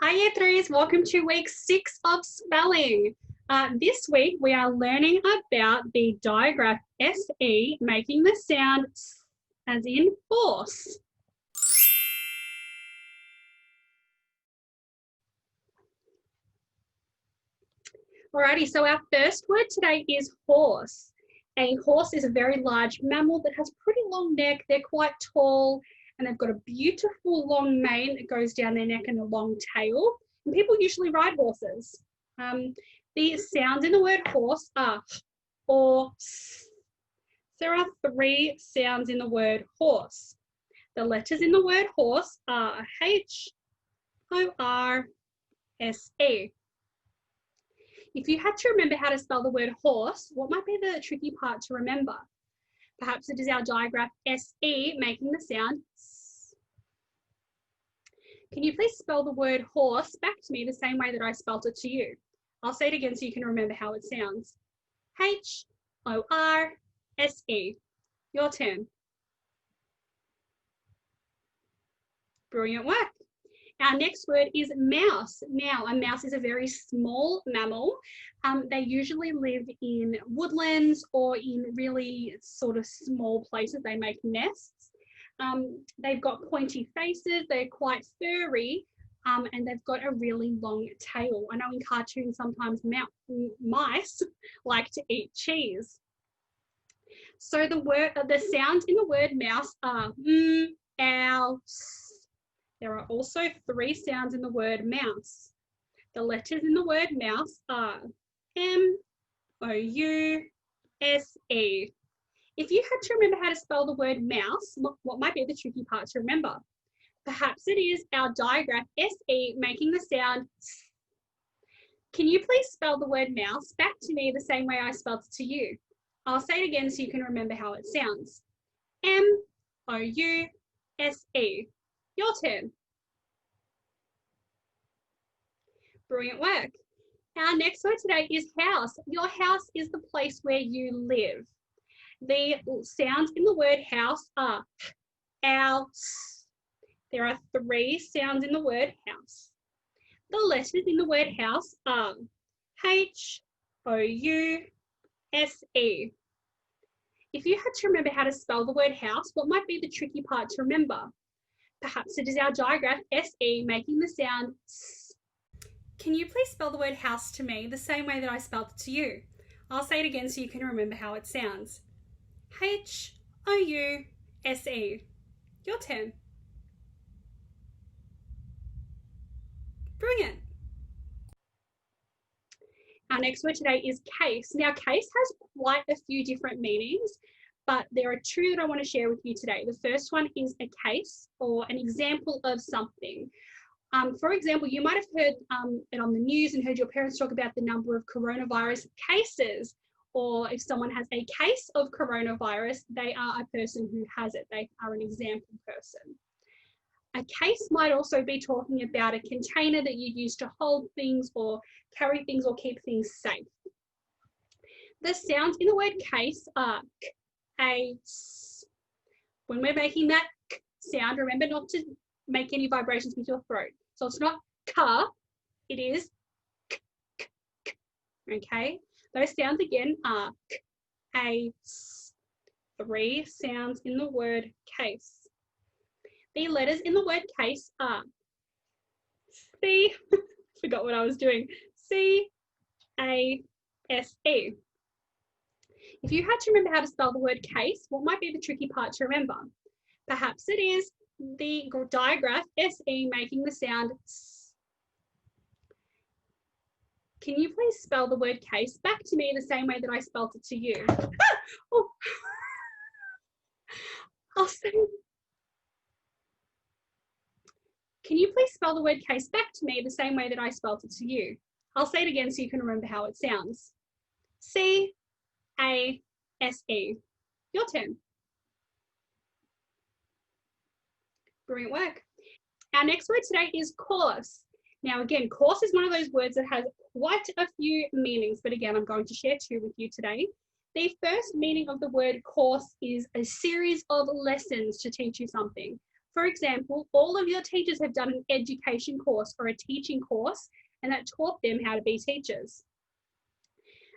Hi Year 3s, welcome to week 6 of spelling. This week we are learning about the digraph SE making the sound S as in horse. Alrighty, so our first word today is horse. A horse is a very large mammal that has a pretty long neck. They're quite tall and they've got a beautiful long mane that goes down their neck and a long tail. And people usually ride horses. The sounds in the word horse are H or S. There are 3 sounds in the word horse. The letters in the word horse are H, O, R, S, E. If you had to remember how to spell the word horse, what might be the tricky part to remember? Perhaps it is our digraph SE making the sound S. Can you please spell the word horse back to me the same way that I spelt it to you? I'll say it again so you can remember how it sounds. H-O-R-S-E. Your turn. Brilliant work. Our next word is mouse. Now, a mouse is a very small mammal. They usually live in woodlands or in really sort of small places. They make nests. They've got pointy faces. They're quite furry, and they've got a really long tail. I know in cartoons sometimes mice like to eat cheese. So the sounds in the word mouse are m, ow, s. There are also 3 sounds in the word mouse. The letters in the word mouse are M, O, U, S, E. If you had to remember how to spell the word mouse, what might be the tricky part to remember? Perhaps it is our digraph SE making the sound S. Can you please spell the word mouse back to me the same way I spelled it to you? I'll say it again so you can remember how it sounds. M, O, U, S, E. Your turn. Brilliant work. Our next word today is house. Your house is the place where you live. The sounds in the word house are house. There are 3 sounds in the word house. The letters in the word house are H, O, U, S, E. If you had to remember how to spell the word house, what might be the tricky part to remember? Perhaps it is our digraph SE making the sound S. Can you please spell the word house to me the same way that I spelled it to you? I'll say it again so you can remember how it sounds. H-O-U-S-E. Your turn. Brilliant. Our next word today is case. Now, case has quite a few different meanings, but there are 2 that I want to share with you today. The first one is a case or an example of something. For example, you might have heard it on the news and heard your parents talk about the number of coronavirus cases, or if someone has a case of coronavirus, they are a person who has it. They are an example person. A case might also be talking about a container that you use to hold things or carry things or keep things safe. The sounds in the word case are k, a, s. When we're making that k sound, remember not to make any vibrations with your throat. So it's not ka, it is k, k, k. Okay? Those sounds again are k, a, s. 3 sounds in the word case. The letters in the word case are C, forgot what I was doing, C, A, S, E. If you had to remember how to spell the word case, what might be the tricky part to remember? Perhaps it is the digraph SE making the sound S. Can you please spell the word case back to me the same way that I spelled it to you? Oh. I'll say. Can you please spell the word case back to me the same way that I spelled it to you? I'll say it again so you can remember how it sounds. C-A-S-E. Your turn. Brilliant work. Our next word today is course. Now again, course is one of those words that has quite a few meanings, but again, I'm going to share 2 with you today. The first meaning of the word course is a series of lessons to teach you something. For example, all of your teachers have done an education course or a teaching course, and that taught them how to be teachers.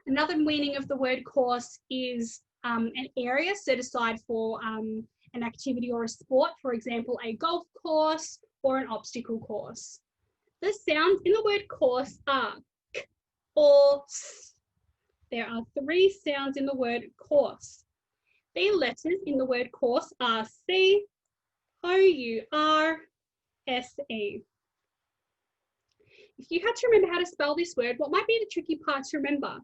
Another meaning of the word course is an area set aside for an activity or a sport, for example, a golf course or an obstacle course. The sounds in the word course are k or s. There are 3 sounds in the word course. The letters in the word course are C, O-U-R, S-E. If you had to remember how to spell this word, what might be the tricky part to remember?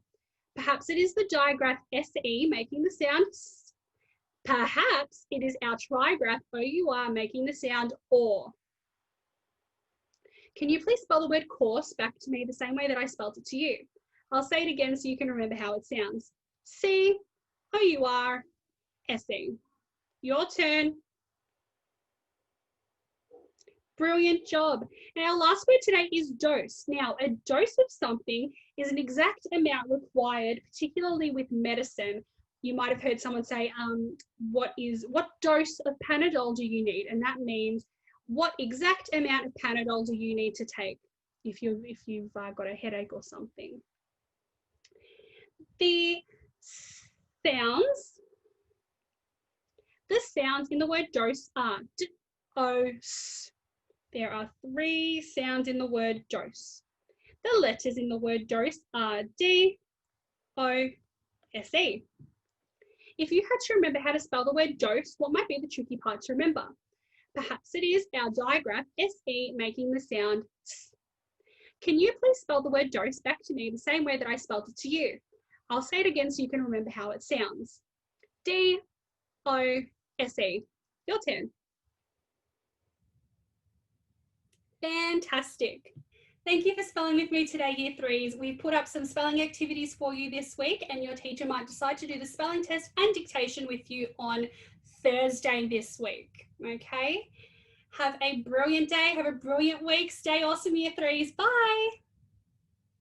Perhaps it is the digraph S-E making the sound S. Perhaps it is our trigraph O-U-R making the sound OR. Can you please spell the word course back to me the same way that I spelled it to you? I'll say it again so you can remember how it sounds. C-O-U-R-S-E. Your turn. Brilliant job. And our last word today is dose. Now, a dose of something is an exact amount required, particularly with medicine. You might have heard someone say, what dose of Panadol do you need? And that means what exact amount of Panadol do you need to take if you've got a headache or something. The sounds in the word dose are D, O, S. There are 3 sounds in the word dose. The letters in the word dose are D, O, S, E. If you had to remember how to spell the word dose, what might be the tricky part to remember? Perhaps it is our digraph S-E making the sound S. Can you please spell the word dose back to me the same way that I spelled it to you? I'll say it again so you can remember how it sounds. D, O, S, E. Your turn. Fantastic. Thank you for spelling with me today, Year 3s. We've put up some spelling activities for you this week, and your teacher might decide to do the spelling test and dictation with you on Thursday this week, okay? Have a brilliant day. Have a brilliant week. Stay awesome, Year 3s. Bye.